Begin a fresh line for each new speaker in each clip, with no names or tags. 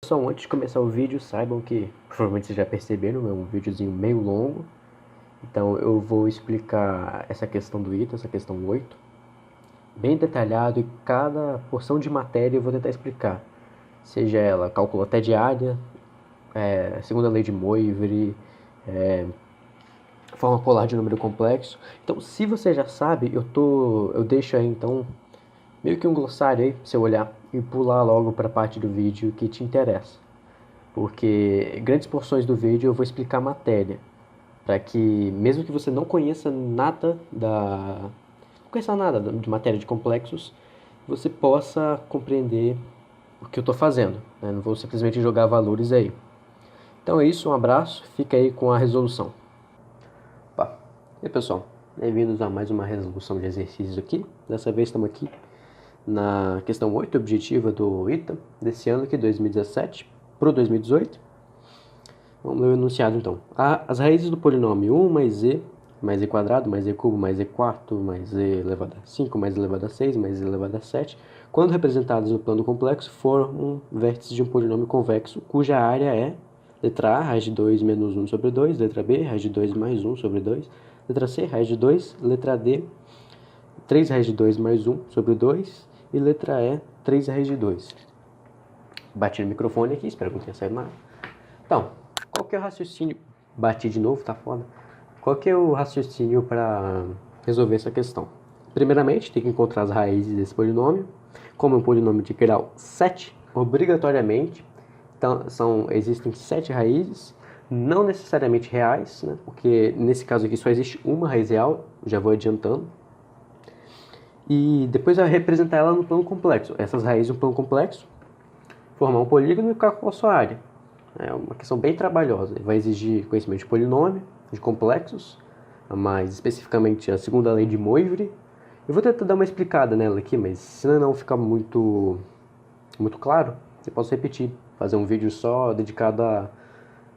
Pessoal, antes de começar o vídeo, saibam que, provavelmente vocês já perceberam, é um videozinho meio longo. Então eu vou explicar essa questão do item, essa questão 8, bem detalhado, e cada porção de matéria eu vou tentar explicar. Seja ela cálculo até de área, segunda lei de Moivre, forma polar de número complexo. Então, se você já sabe, eu deixo aí então meio que um glossário aí pra você olhar e pular logo para a parte do vídeo que te interessa. Porque grandes porções do vídeo eu vou explicar a matéria, para que mesmo que você não conheça nada de matéria de complexos, você possa compreender o que eu estou fazendo, né? Não vou simplesmente jogar valores aí. Então é isso, um abraço, fica aí com a resolução. Opa. E aí, pessoal, bem-vindos a mais uma resolução de exercícios aqui. Dessa vez estamos aqui na questão 8 objetiva do ITA desse ano aqui, 2017 para o 2018. Vamos ler o enunciado então. As raízes do polinômio 1 mais e quadrado, mais e cubo, mais e quarto, mais e elevado a 5, mais e elevado a 6, mais e elevado a 7, quando representadas no plano complexo, formam vértices de um polinômio convexo, cuja área é letra A, raiz de 2 menos 1 sobre 2, letra B, raiz de 2 mais 1 sobre 2, letra C, raiz de 2, letra D, 3 raiz de 2 mais 1 sobre 2, e letra E, 3 raiz de 2. Bati no microfone aqui, espero que não tenha saído nada. Então, qual que é o raciocínio? Bati de novo, tá foda. Qual que é o raciocínio para resolver essa questão? Primeiramente, tem que encontrar as raízes desse polinômio. Como é um polinômio de grau 7, obrigatoriamente, então, existem 7 raízes, não necessariamente reais, né? Porque nesse caso aqui só existe uma raiz real, já vou adiantando. E depois vai representar ela no plano complexo. Essas raízes no plano complexo, formar um polígono e calcular a sua área. É uma questão bem trabalhosa. Vai exigir conhecimento de polinômio, de complexos, mais especificamente a segunda lei de Moivre. Eu vou tentar dar uma explicada nela aqui, mas se não ficar muito claro, eu posso repetir, fazer um vídeo só dedicado à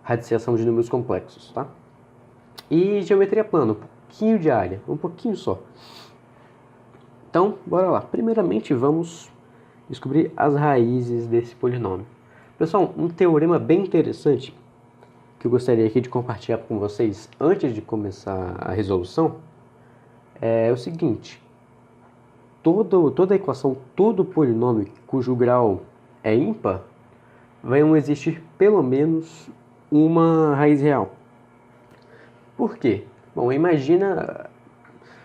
radiciação de números complexos, tá? E geometria plana, um pouquinho de área, um pouquinho só. Então, bora lá. Primeiramente, vamos descobrir as raízes desse polinômio. Pessoal, um teorema bem interessante que eu gostaria aqui de compartilhar com vocês antes de começar a resolução é o seguinte: toda equação, todo polinômio cujo grau é ímpar, vai existir pelo menos uma raiz real. Por quê? Bom, imagina,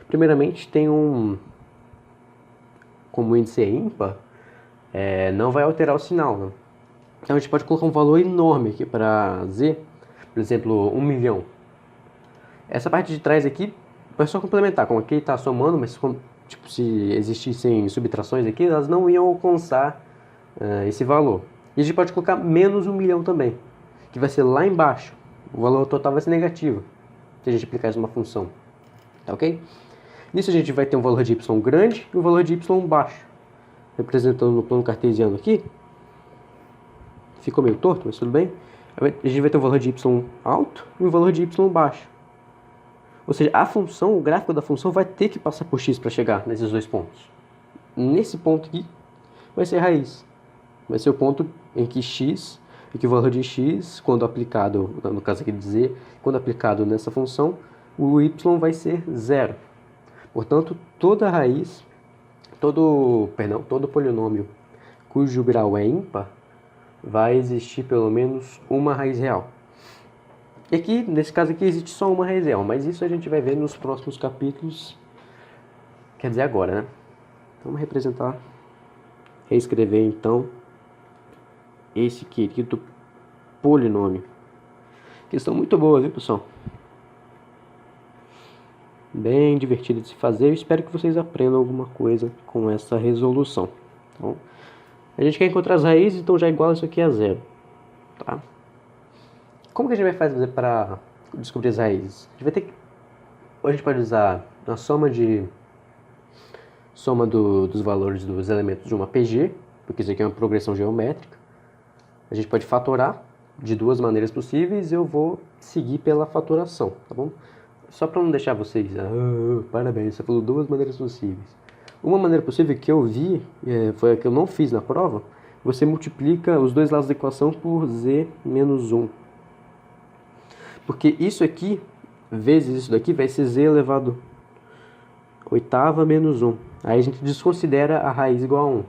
primeiramente tem como o índice é ímpar, não vai alterar o sinal, né? Então a gente pode colocar um valor enorme aqui para z, por exemplo, 1 milhão. Essa parte de trás aqui é só complementar, como aqui está somando, mas tipo, se existissem subtrações aqui, elas não iam alcançar esse valor. E a gente pode colocar menos 1 milhão também, que vai ser lá embaixo. O valor total vai ser negativo, se a gente aplicar isso numa função. Tá ok? Nisso a gente vai ter um valor de y grande e um valor de y baixo. Representando no plano cartesiano aqui, ficou meio torto, mas tudo bem. A gente vai ter um valor de y alto e um valor de y baixo. Ou seja, a função, o gráfico da função vai ter que passar por x para chegar nesses dois pontos. Nesse ponto aqui vai ser raiz. Vai ser o ponto em que x, em que o valor de x, quando aplicado, no caso aqui de z, quando aplicado nessa função, o y vai ser zero. Portanto, toda raiz, todo polinômio cujo grau é ímpar, vai existir pelo menos uma raiz real. E aqui, nesse caso aqui, existe só uma raiz real, mas isso a gente vai ver nos próximos capítulos, quer dizer agora, né? Vamos reescrever então esse querido polinômio. Questão muito boa, viu, pessoal? Bem divertida de se fazer. Eu espero que vocês aprendam alguma coisa com essa resolução. Então, a gente quer encontrar as raízes, então já iguala isso aqui a zero. Tá? Como que a gente vai fazer para descobrir as raízes? A gente pode usar a soma dos valores dos elementos de uma PG, porque isso aqui é uma progressão geométrica. A gente pode fatorar de duas maneiras possíveis, eu vou seguir pela fatoração, tá bom? Só para não deixar vocês, parabéns, você falou duas maneiras possíveis. Uma maneira possível que eu vi, foi a que eu não fiz na prova, você multiplica os dois lados da equação por z menos 1. Porque isso aqui, vezes isso daqui, vai ser z elevado a oitava menos 1. Aí a gente desconsidera a raiz igual a 1.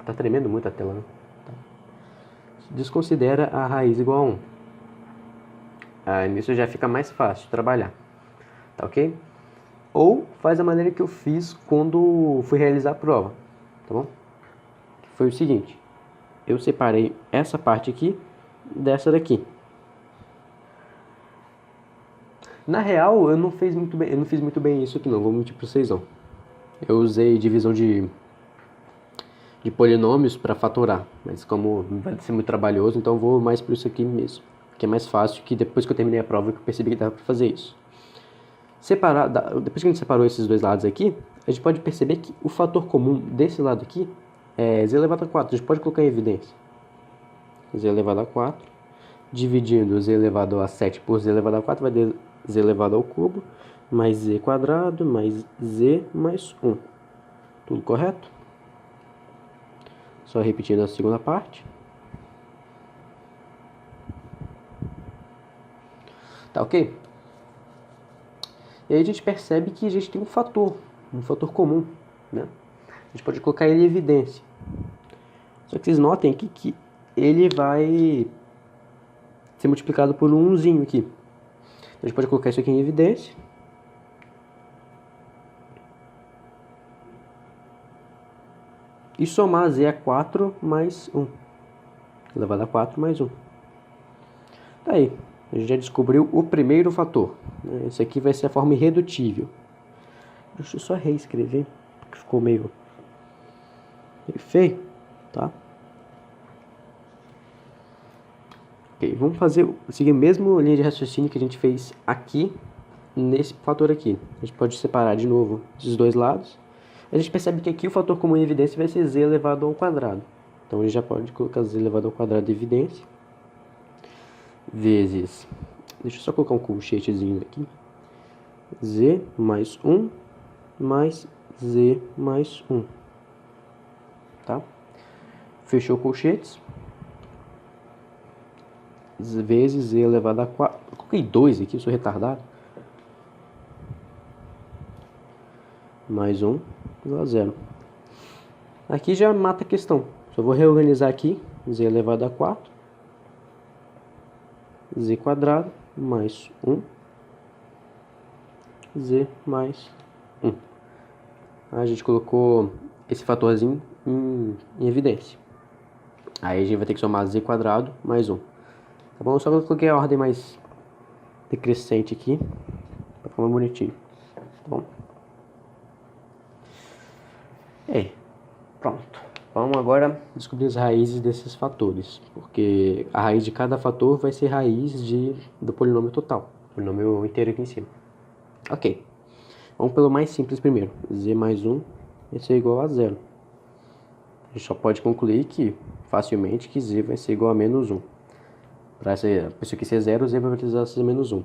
Tá tremendo muito a tela, né? Tá. Desconsidera a raiz igual a 1. Aí nisso já fica mais fácil de trabalhar. Tá ok? Ou faz da maneira que eu fiz quando fui realizar a prova. Tá bom? Foi o seguinte. Eu separei essa parte aqui dessa daqui. Na real, eu não fiz muito bem isso aqui não, vou mentir para vocês não. Eu usei divisão de polinômios para fatorar, mas como vai ser muito trabalhoso, então eu vou mais por isso aqui mesmo, que é mais fácil, que depois que eu terminei a prova, eu percebi que dava para fazer isso. Depois que a gente separou esses dois lados aqui, a gente pode perceber que o fator comum desse lado aqui é z elevado a 4, a gente pode colocar em evidência. Z elevado a 4, dividindo z elevado a 7 por z elevado a 4, vai dar z elevado ao cubo, mais z quadrado, mais z mais 1. Tudo correto? Só repetindo a segunda parte. Tá ok? E aí a gente percebe que a gente tem um fator comum, né? A gente pode colocar ele em evidência. Só que vocês notem aqui que ele vai ser multiplicado por um 1zinho aqui. Então a gente pode colocar isso aqui em evidência. E somar z a 4 mais 1. Elevado a 4 mais 1. Tá aí. A gente já descobriu o primeiro fator. Esse aqui vai ser a forma irredutível. Deixa eu só reescrever, porque ficou meio feio, tá? Ok, vamos seguir a mesma linha de raciocínio que a gente fez aqui, nesse fator aqui. A gente pode separar de novo esses dois lados. A gente percebe que aqui o fator comum em evidência vai ser z elevado ao quadrado. Então a gente já pode colocar z elevado ao quadrado em evidência. Vezes, deixa eu só colocar um colchetezinho aqui, z mais 1 mais z mais 1, tá? Fechou colchetes, vezes z elevado a 4, eu coloquei 2 aqui, eu sou retardado, mais 1 igual a 0. Aqui já mata a questão, só vou reorganizar aqui, z elevado a 4, z quadrado mais 1, z mais 1. A gente colocou esse fatorzinho em evidência. Aí a gente vai ter que somar z quadrado mais 1. Tá bom? Só que eu coloquei a ordem mais decrescente aqui, para ficar mais bonitinho. Tá bom? Pronto. Vamos agora descobrir as raízes desses fatores, porque a raiz de cada fator vai ser raiz do polinômio total, polinômio inteiro aqui em cima. Ok, vamos pelo mais simples primeiro, z mais 1 vai ser igual a 0. A gente só pode concluir facilmente que z vai ser igual a menos 1. Para isso aqui ser 0, z vai precisar ser menos 1.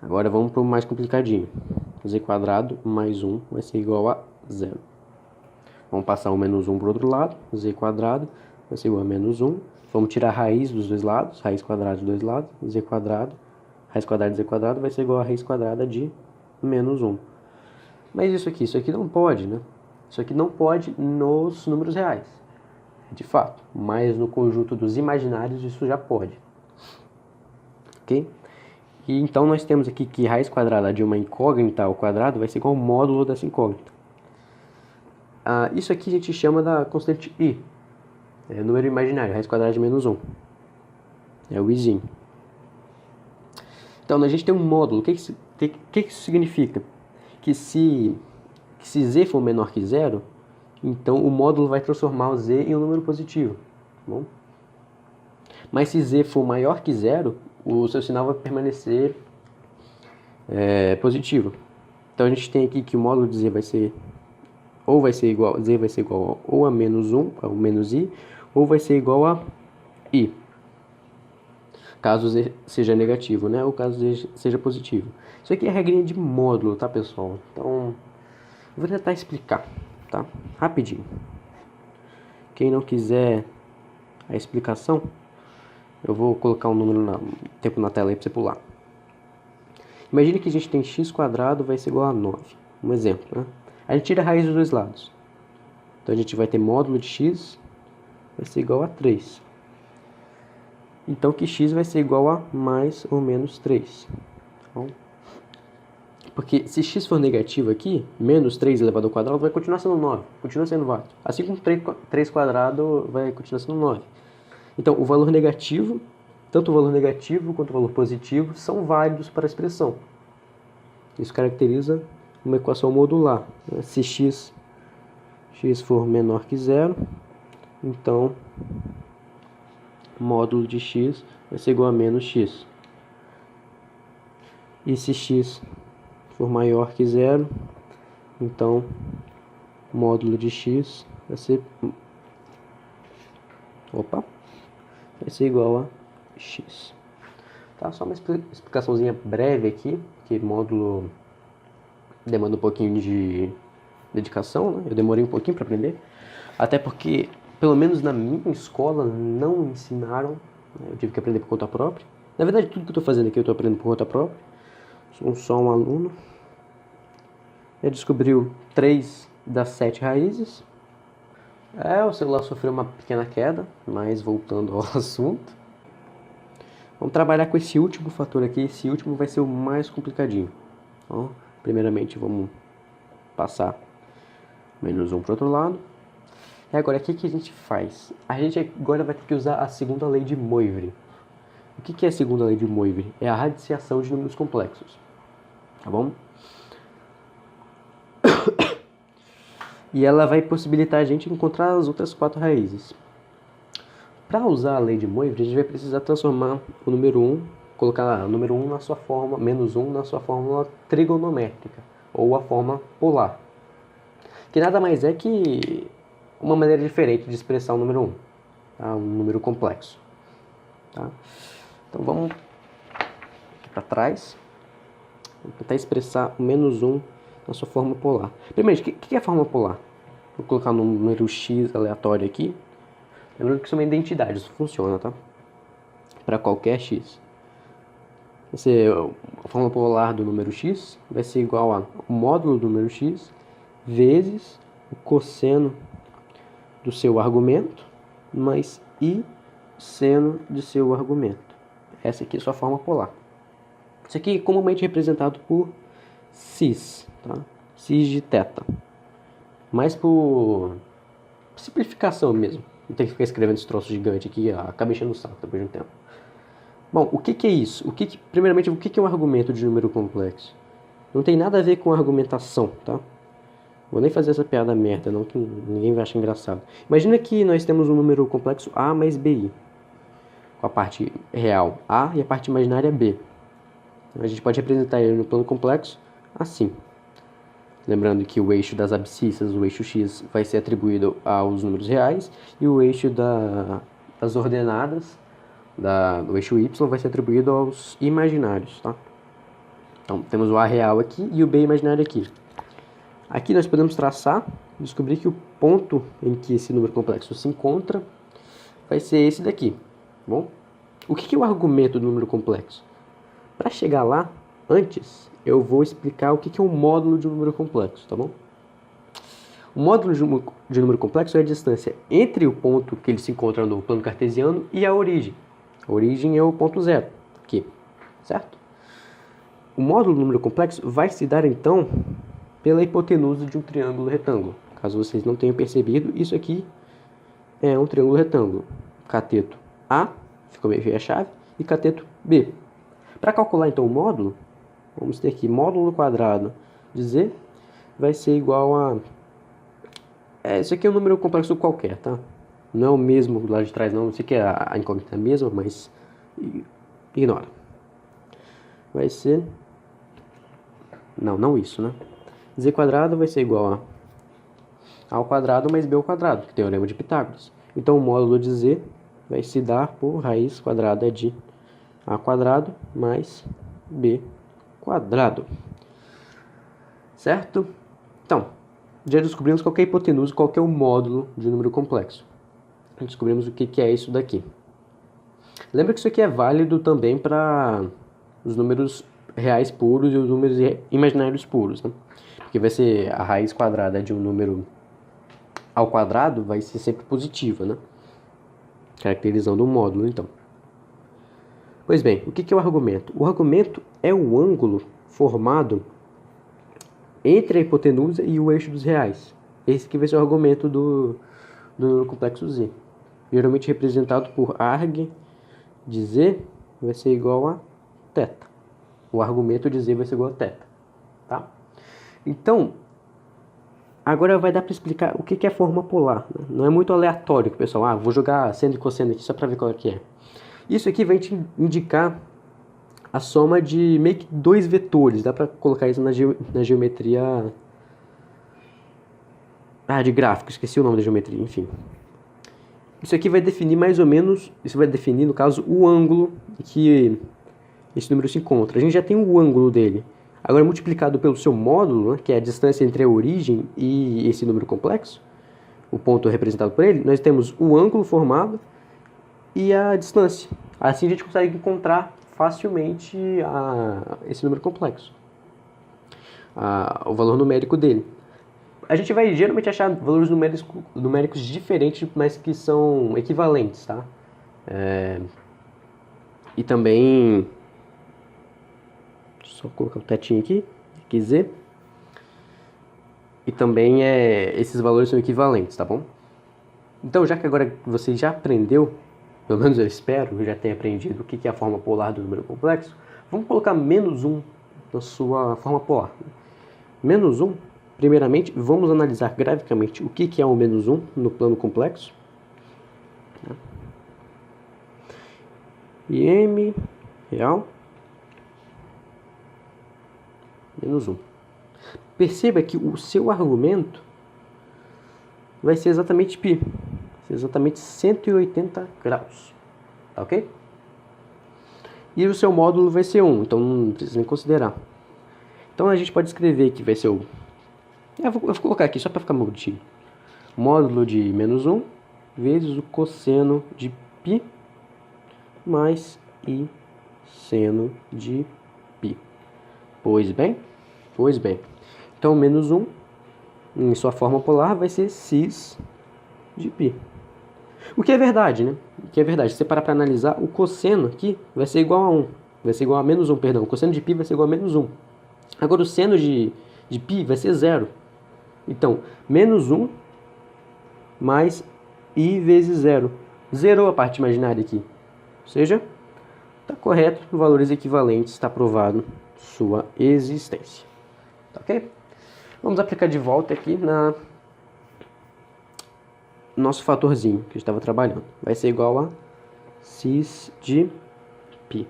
Agora vamos para o mais complicadinho, z quadrado mais 1 vai ser igual a 0. Vamos passar o menos 1 para o outro lado, z quadrado vai ser igual a menos 1. Vamos tirar a raiz dos dois lados, raiz quadrada dos dois lados, z quadrado, raiz quadrada de z quadrado vai ser igual a raiz quadrada de menos 1. Mas isso aqui não pode, né? Isso aqui não pode nos números reais, de fato. Mas no conjunto dos imaginários isso já pode. Ok? E então nós temos aqui que raiz quadrada de uma incógnita ao quadrado vai ser igual ao módulo dessa incógnita. Isso aqui a gente chama da constante i. É o número imaginário, raiz quadrada de menos 1. É o izinho. Então a gente tem um módulo. O que isso significa? Que se z for menor que 0, então o módulo vai transformar o z em um número positivo. Tá bom? Mas se z for maior que 0, o seu sinal vai permanecer positivo. Então a gente tem aqui que o módulo de z vai ser z vai ser igual ou a menos 1, ou menos i, ou vai ser igual a i, caso z seja negativo, né? Ou caso z seja positivo. Isso aqui é a regrinha de módulo, tá, pessoal? Então, eu vou tentar explicar, tá? Rapidinho. Quem não quiser a explicação, eu vou colocar um tempo na tela aí para você pular. Imagine que a gente tem x² vai ser igual a 9. Um exemplo, né? A gente tira a raiz dos dois lados. Então a gente vai ter módulo de x vai ser igual a 3. Então que x vai ser igual a mais ou menos 3. Bom, porque se x for negativo aqui, menos 3 elevado ao quadrado vai continuar sendo 9. Continua sendo válido. Assim como 3² vai continuar sendo 9. Então o valor negativo, tanto o valor negativo quanto o valor positivo, são válidos para a expressão. Isso caracteriza uma equação modular. Se x for menor que zero, então módulo de x vai ser igual a menos x. E se x for maior que zero, então módulo de x vai ser igual a x. Tá? Só uma explicaçãozinha breve aqui, que módulo demanda um pouquinho de dedicação, né? Eu demorei um pouquinho para aprender, até porque, pelo menos na minha escola, não ensinaram, né? Eu tive que aprender por conta própria. Na verdade, tudo que eu estou fazendo aqui eu estou aprendendo por conta própria. Sou só um aluno. Ele descobriu 3 das 7 raízes. O celular sofreu uma pequena queda, mas voltando ao assunto. Vamos trabalhar com esse último fator aqui. Esse último vai ser o mais complicadinho. Então, primeiramente, vamos passar menos 1 para o outro lado. E agora, o que a gente faz? A gente agora vai ter que usar a segunda lei de Moivre. O que é a segunda lei de Moivre? É a radiciação de números complexos. Tá bom? E ela vai possibilitar a gente encontrar as outras 4 raízes. Para usar a lei de Moivre, a gente vai precisar transformar o número 1, colocar o número 1 na sua forma, menos 1 na sua fórmula trigonométrica, ou a forma polar. Que nada mais é que uma maneira diferente de expressar o número 1, tá? Um número complexo. Tá? Então vamos aqui para trás. Vou tentar expressar o menos 1 na sua forma polar. Primeiro, o que é a forma polar? Vou colocar um número x aleatório aqui. Lembrando que isso é uma identidade, isso funciona, tá? Para qualquer x. A forma polar do número x vai ser igual a o módulo do número x vezes o cosseno do seu argumento mais i seno de seu argumento. Essa aqui é a sua forma polar. Isso aqui é comumente representado por cis, tá? Cis de θ. Mas por simplificação mesmo. Não tem que ficar escrevendo esse troço gigante aqui, acaba enchendo o saco depois de um tempo. Bom, o que é isso? Primeiramente, o que é um argumento de número complexo? Não tem nada a ver com argumentação, tá? Vou nem fazer essa piada merda, não, que ninguém vai achar engraçado. Imagina que nós temos um número complexo a mais bi, com a parte real a e a parte imaginária b. A gente pode representar ele no plano complexo assim. Lembrando que o eixo das abscissas, o eixo x, vai ser atribuído aos números reais e o eixo das ordenadas, do eixo y, vai ser atribuído aos imaginários. Tá? Então, temos o a real aqui e o b imaginário aqui. Aqui nós podemos traçar, descobrir que o ponto em que esse número complexo se encontra vai ser esse daqui. Bom? O que é o argumento do número complexo? Para chegar lá, antes, eu vou explicar o que é um módulo de um número complexo, tá bom? O módulo de número complexo é a distância entre o ponto que ele se encontra no plano cartesiano e a origem. A origem é o ponto zero, aqui, certo? O módulo do número complexo vai se dar, então, pela hipotenusa de um triângulo retângulo. Caso vocês não tenham percebido, isso aqui é um triângulo retângulo. Cateto A, ficou meio feia a chave, e cateto B. Para calcular, então, o módulo, vamos ter aqui módulo quadrado de z vai ser igual a... isso aqui é um número complexo qualquer, tá? Não é o mesmo do lado de trás, não. Não sei que a incógnita é a mesma, mas ignora. Vai ser... Não isso, né? Z quadrado vai ser igual a ao quadrado mais b ao quadrado, que é o teorema de Pitágoras. Então, o módulo de z vai se dar por raiz quadrada de a quadrado mais b quadrado. Certo? Então, já descobrimos qual é a hipotenusa, qual é o módulo de número complexo. descobrimos o que é isso daqui. Lembra que isso aqui é válido também para os números reais puros e os números imaginários puros, né? Porque vai ser a raiz quadrada de um número ao quadrado vai ser sempre positiva, né? Caracterizando o módulo, então. Pois bem, o que é o argumento? O argumento é o ângulo formado entre a hipotenusa e o eixo dos reais. Esse que vai ser o argumento do número complexo z. Geralmente representado por arg de z vai ser igual a θ. O argumento de z vai ser igual a θ. Tá? Então, agora vai dar para explicar o que é forma polar. Né? Não é muito aleatório, pessoal. Vou jogar seno e cosseno aqui só para ver qual é que é. Isso aqui vai te indicar a soma de meio que dois vetores. Dá para colocar isso na geometria... de gráfico. Esqueci o nome da geometria, enfim. Isso aqui vai definir mais ou menos... Isso vai definir, no caso, o ângulo que esse número se encontra. A gente já tem o ângulo dele. Agora, multiplicado pelo seu módulo, né, que é a distância entre a origem e esse número complexo, o ponto representado por ele, nós temos o ângulo formado e a distância. Assim a gente consegue encontrar facilmente esse número complexo, o valor numérico dele. A gente vai geralmente achar valores numéricos diferentes, mas que são equivalentes, tá? E também... Só colocar o tetinho aqui z. E também esses valores são equivalentes, tá bom? Então, já que agora você já aprendeu, pelo menos eu espero que já tenha aprendido o que é a forma polar do número complexo, vamos colocar menos 1 na sua forma polar. Menos 1, primeiramente, vamos analisar graficamente o que é o menos 1 no plano complexo. E m real menos 1. Perceba que o seu argumento vai ser exatamente π. Vai ser exatamente 180 graus. Tá ok? E o seu módulo vai ser 1, então não precisa nem considerar. Então a gente pode escrever que vai ser o... Eu vou colocar aqui só para ficar bonitinho. Módulo de menos 1 vezes o cosseno de π mais i seno de π. Pois bem. Então, menos 1, em sua forma polar, vai ser cis de π. O que é verdade, né? O que é verdade. Se você parar para analisar, o cosseno aqui vai ser igual a 1. Vai ser igual a menos 1, perdão. O cosseno de π vai ser igual a menos 1. Agora, o seno de π vai ser 0. Então, menos 1 mais i vezes 0. Zerou a parte imaginária aqui. Ou seja, está correto, valores equivalentes, está provado sua existência. Tá ok? Vamos aplicar de volta aqui na nosso fatorzinho que a gente estava trabalhando. Vai ser igual a cis de π.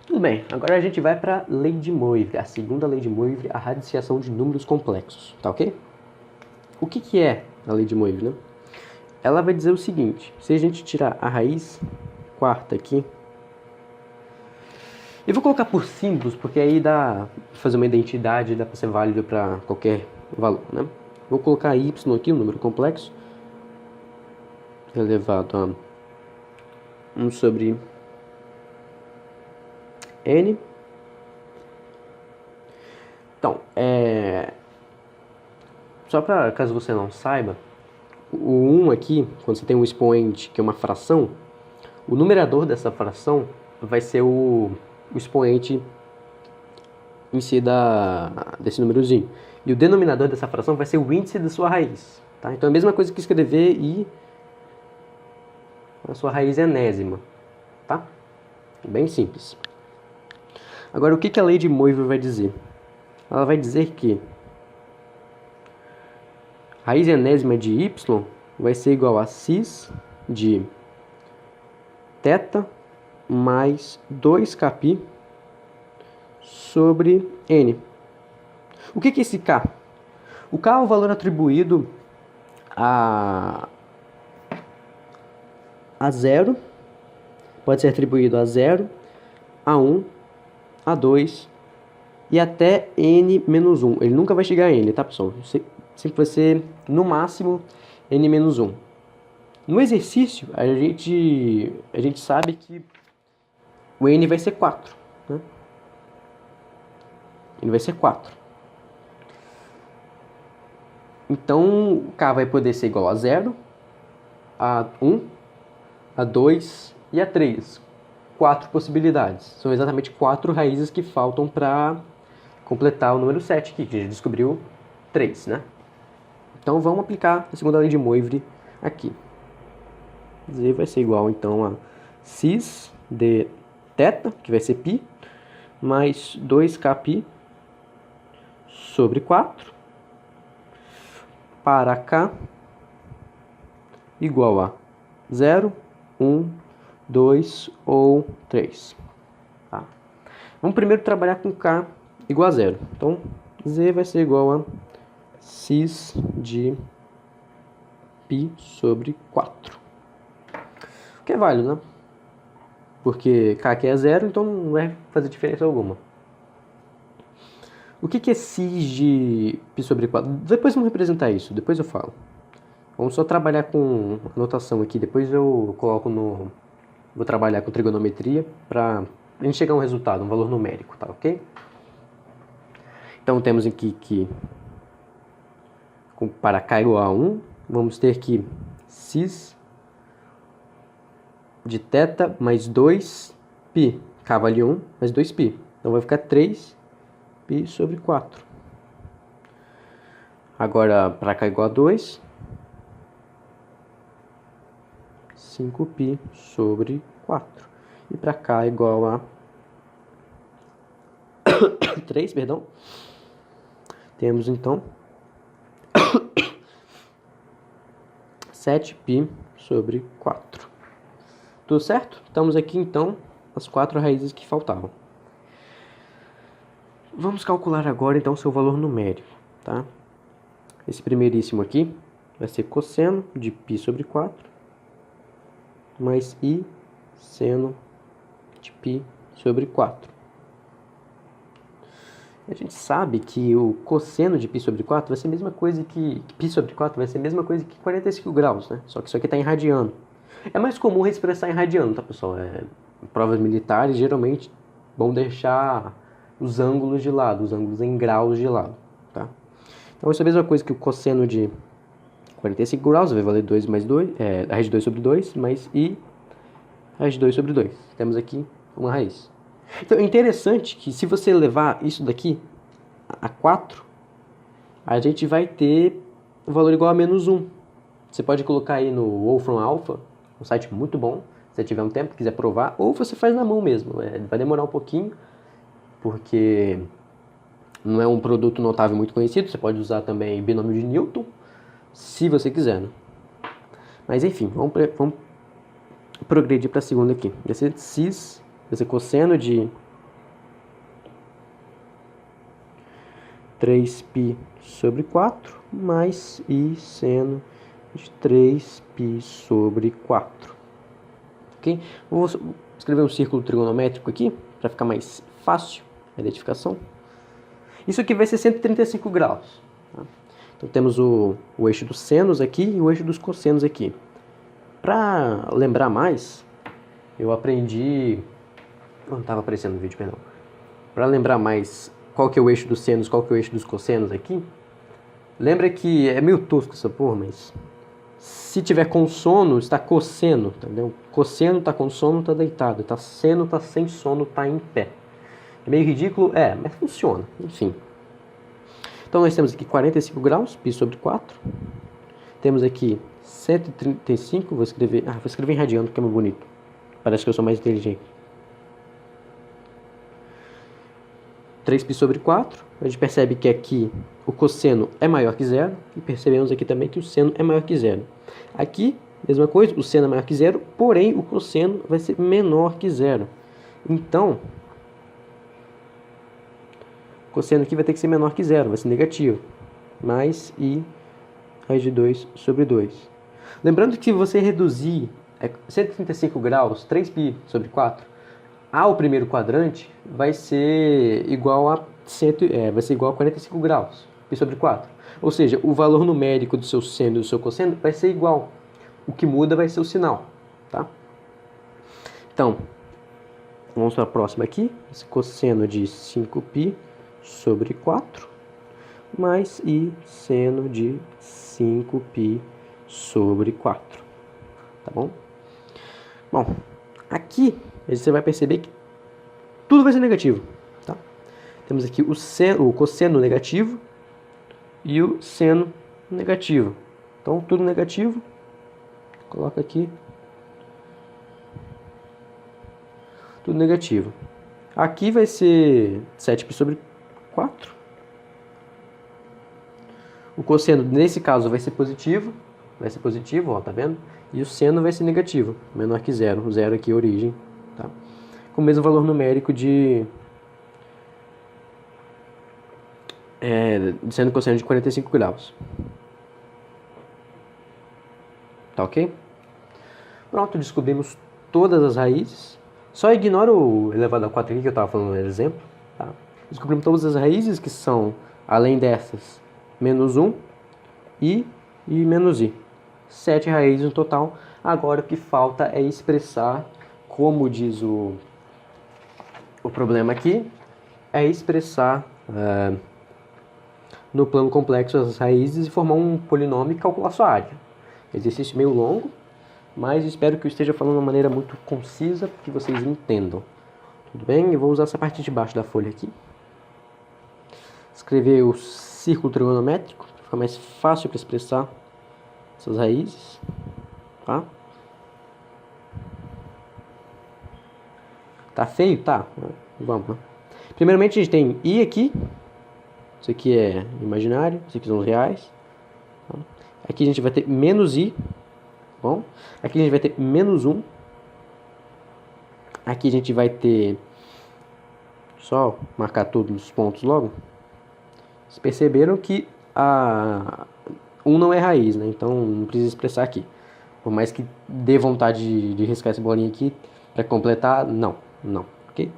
Tudo bem, agora a gente vai para a lei de Moivre, a segunda lei de Moivre, a radiciação de números complexos. Tá ok? O que é a lei de Moivre, né? Ela vai dizer o seguinte: se a gente tirar a raiz quarta aqui, eu vou colocar por símbolos, porque aí dá pra fazer uma identidade, dá para ser válido para qualquer valor, né? Vou colocar y aqui, um número complexo, elevado a 1 sobre n. Então, só para caso você não saiba, o 1 aqui, quando você tem um expoente que é uma fração, o numerador dessa fração vai ser o expoente em si desse númerozinho. E o denominador dessa fração vai ser o índice da sua raiz. Tá? Então é a mesma coisa que escrever i a sua raiz enésima. Tá? Bem simples. Agora, o que a lei de Moivre vai dizer? Ela vai dizer que raiz enésima de y vai ser igual a cis de θ mais 2kπ sobre n. O que é esse k? O k é o valor atribuído a zero, pode ser atribuído a 0, a 1, a 2 e até n menos 1. Ele nunca vai chegar a n, tá, pessoal? Sempre vai ser, no máximo, n menos 1. No exercício, a gente sabe que o n vai ser 4. Né? N vai ser 4. Então, o k vai poder ser igual a 0, a 1, a 2 e a 3. 4 possibilidades. São exatamente 4 raízes que faltam para completar o número 7 aqui, que a gente descobriu 3, né? Então, vamos aplicar a segunda lei de Moivre aqui. Z vai ser igual, então, a cis de θ, que vai ser π, mais 2kπ sobre 4, para k igual a 0, 1, 2 ou 3. Tá? Vamos primeiro trabalhar com k igual a 0. Então, z vai ser igual a cis de π sobre 4. O que é válido, né? Porque k aqui é 0, então não vai fazer diferença alguma. O que é cis de π sobre 4? Depois vamos representar isso, depois eu falo. Vamos só trabalhar com notação aqui, depois eu coloco no... Vou trabalhar com trigonometria para a gente chegar a um resultado, um valor numérico, tá ok? Então temos aqui que para k igual a 1, vamos ter que cis de θ mais 2π, k vale 1, mais 2π. Então vai ficar 3π sobre 4. Agora, para k igual a 2, 5π sobre 4. E para k igual a 3, perdão, temos então 7π sobre 4. Tudo certo? Estamos aqui então as 4 raízes que faltavam. Vamos calcular agora então o seu valor numérico, tá? Esse primeiríssimo aqui vai ser cosseno de π sobre 4 mais i seno de π sobre 4. A gente sabe que o cosseno de π sobre 4 vai ser a mesma coisa que π sobre 4 vai ser a mesma coisa que 45 graus, né? Só que isso aqui está em radiano. É mais comum expressar em radiano, tá, pessoal? Em provas militares, geralmente, vão deixar os ângulos de lado, os ângulos em graus de lado, tá? Então, isso é a mesma coisa que o cosseno de 45 graus, vai valer 2 mais 2, a raiz de 2 sobre 2, mais i raiz de 2 sobre 2. Temos aqui uma raiz. Então, é interessante que se você levar isso daqui a 4, a gente vai ter um valor igual a menos 1. Você pode colocar aí no Wolfram Alpha, um site muito bom, se você tiver um tempo, quiser provar, ou você faz na mão mesmo. Vai demorar um pouquinho, porque não é um produto notável muito conhecido. Você pode usar também binômio de Newton, se você quiser, né? Mas enfim, vamos progredir para a segunda aqui. Vai ser cis, vai ser cosseno de 3π sobre 4 mais i seno de 3π sobre 4. Ok? Vou escrever um círculo trigonométrico aqui, para ficar mais fácil a identificação. Isso aqui vai ser 135 graus. Tá? Então temos o eixo dos senos aqui e o eixo dos cossenos aqui. Para lembrar mais, eu aprendi... Não estava aparecendo no vídeo, perdão. Para lembrar mais qual que é o eixo dos senos, qual que é o eixo dos cossenos aqui, lembra que é meio tosco essa porra, mas... Se tiver com sono, está cosseno, entendeu? Cosseno está com sono, está deitado. Está seno, está sem sono, está em pé. É meio ridículo? É, mas funciona. Enfim. Então, nós temos aqui 45 graus, π sobre 4. Temos aqui 135, vou escrever em radiano, porque é mais bonito. Parece que eu sou mais inteligente. 3π sobre 4. A gente percebe que aqui o cosseno é maior que zero. E percebemos aqui também que o seno é maior que zero. Aqui, mesma coisa, o seno é maior que zero, porém o cosseno vai ser menor que zero. Então, o cosseno aqui vai ter que ser menor que zero, vai ser negativo. Mais i raiz de 2 sobre 2. Lembrando que se você reduzir 135 graus, 3π sobre 4, ao primeiro quadrante, vai ser igual a 45 graus, π sobre 4. Ou seja, o valor numérico do seu seno e do seu cosseno vai ser igual. o que muda vai ser o sinal, tá? Então, vamos para a próxima aqui. Esse cosseno de 5π sobre 4 mais i seno de 5π sobre 4. Tá bom? Bom, aqui você vai perceber que tudo vai ser negativo. Tá? Temos aqui o cosseno negativo e o seno negativo. Então, tudo negativo. Coloca aqui. Tudo negativo. Aqui vai ser 7π sobre 4. O cosseno, nesse caso, vai ser positivo. Vai ser positivo, ó, tá vendo? E o seno vai ser negativo, menor que zero. Zero aqui é a origem, tá? Com o mesmo valor numérico de seno e cosseno de 45 graus. Tá ok? Pronto, descobrimos todas as raízes. Só ignora o elevado a 4 aqui que eu estava falando no exemplo. Tá? Descobrimos todas as raízes que são, além dessas, menos 1 e menos i. 7 raízes no total. Agora o que falta é expressar, como diz o problema aqui, é expressar no plano complexo as raízes e formar um polinômio e calcular sua área. Exercício meio longo, mas espero que eu esteja falando de uma maneira muito concisa para que vocês entendam. Tudo bem? Eu vou usar essa parte de baixo da folha aqui. Escrever o círculo trigonométrico, para ficar mais fácil para expressar essas raízes. Tá? Tá feio? Tá. Vamos lá. Primeiramente a gente tem i aqui. Isso aqui é imaginário, isso aqui são os reais. Tá? Aqui a gente vai ter menos i. Bom, aqui a gente vai ter menos 1. Aqui a gente vai ter... Só marcar todos os pontos logo. Vocês perceberam que a 1 não é raiz, né? Então não precisa expressar aqui. Por mais que dê vontade de riscar essa bolinha aqui para completar, não, ok? Tem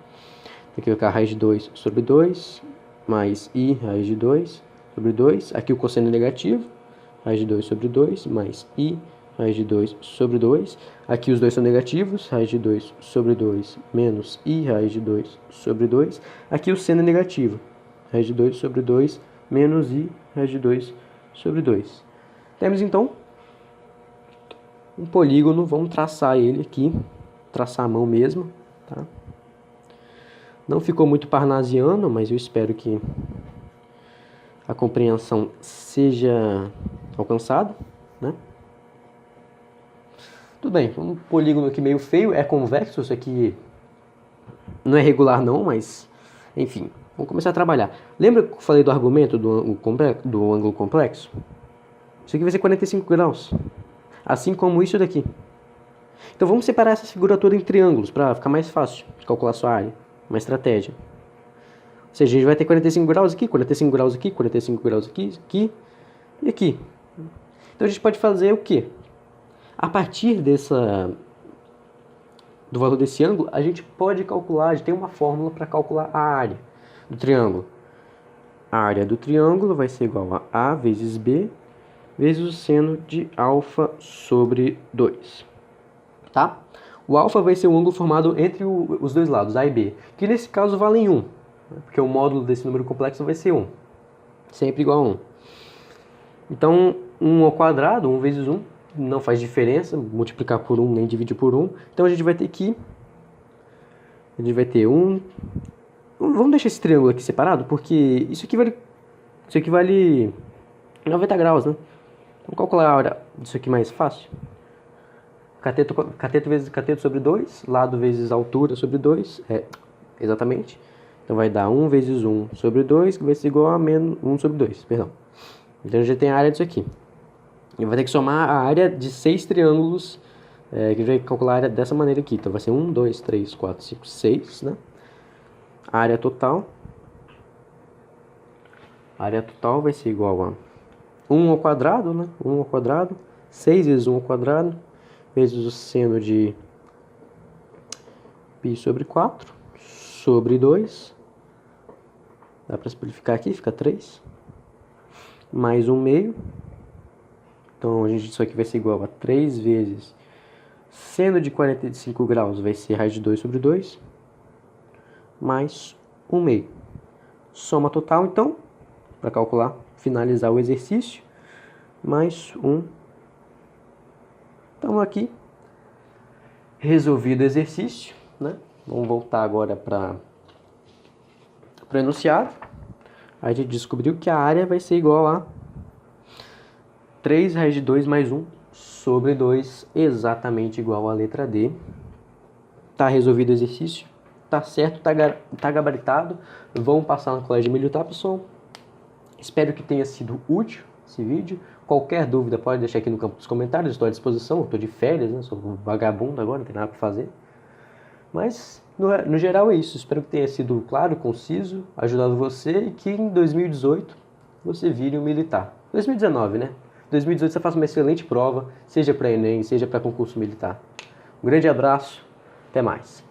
que colocar raiz de 2 sobre 2, mais i raiz de 2 sobre 2. Aqui o cosseno é negativo, raiz de 2 sobre 2, mais i raiz de 2 sobre 2. Aqui os dois são negativos, raiz de 2 sobre 2 menos i raiz de 2 sobre 2. Aqui o seno é negativo, raiz de 2 sobre 2 menos i raiz de 2 sobre 2. Temos então um polígono, vamos traçar ele aqui, traçar a mão mesmo, tá? Não ficou muito parnasiano, mas eu espero que a compreensão seja alcançada, né? Tudo bem, um polígono aqui meio feio, é convexo, isso aqui não é regular não, mas enfim, vamos começar a trabalhar. Lembra que eu falei do argumento do ângulo complexo? Isso aqui vai ser 45 graus, assim como isso daqui. Então vamos separar essa figura toda em triângulos, para ficar mais fácil de calcular sua área, uma estratégia. Ou seja, a gente vai ter 45 graus aqui, 45 graus aqui, 45 graus aqui, aqui e aqui. Então a gente pode fazer o quê? A partir do valor desse ângulo, a gente pode calcular, a gente tem uma fórmula para calcular a área do triângulo. A área do triângulo vai ser igual a A vezes B vezes o seno de alfa sobre 2. Tá? O alfa vai ser o ângulo formado entre os dois lados, A e B, que nesse caso valem 1, porque o módulo desse número complexo vai ser 1, sempre igual a 1. Então, 1 ao quadrado, 1 vezes 1, não faz diferença, multiplicar por 1 nem dividir por 1. Então a gente vai ter que... A gente vai ter 1... Vamos deixar esse triângulo aqui separado, porque isso aqui vale 90 graus, né? Vamos calcular a área disso aqui mais fácil. Cateto vezes cateto sobre 2, lado vezes altura sobre 2, exatamente. Então vai dar 1 vezes 1 sobre 2, que vai ser igual a menos 1 sobre 2, perdão. Então a gente tem a área disso aqui. E vai ter que somar a área de 6 triângulos, que a gente vai calcular a área dessa maneira aqui. Então vai ser 1, 2, 3, 4, 5, 6, né? A área total vai ser igual a 1 ao quadrado, né? 1 ao quadrado, 6 vezes 1 ao quadrado, vezes o seno de π sobre 4, sobre 2. Dá para simplificar aqui, fica 3. Mais 1 meio. Então, isso aqui vai ser igual a 3 vezes seno de 45 graus, vai ser raiz de 2 sobre 2, mais 1/2. Soma total, então, para calcular, finalizar o exercício, mais 1. Então, aqui, resolvido o exercício, né? Vamos voltar agora para o enunciado. A gente descobriu que a área vai ser igual a 3 raiz de 2 mais 1 sobre 2, exatamente igual à letra D. Tá resolvido o exercício, tá certo, tá gabaritado. Vamos passar no colégio militar, pessoal. Espero que tenha sido útil esse vídeo. Qualquer dúvida pode deixar aqui no campo dos comentários, estou à disposição. Estou de férias, né? Sou um vagabundo agora, não tem nada para fazer. Mas, no geral é isso. Espero que tenha sido claro, conciso, ajudado você e que em 2018 você vire um militar. 2019, né? 2018 você faça uma excelente prova, seja para Enem, seja para concurso militar. Um grande abraço, até mais.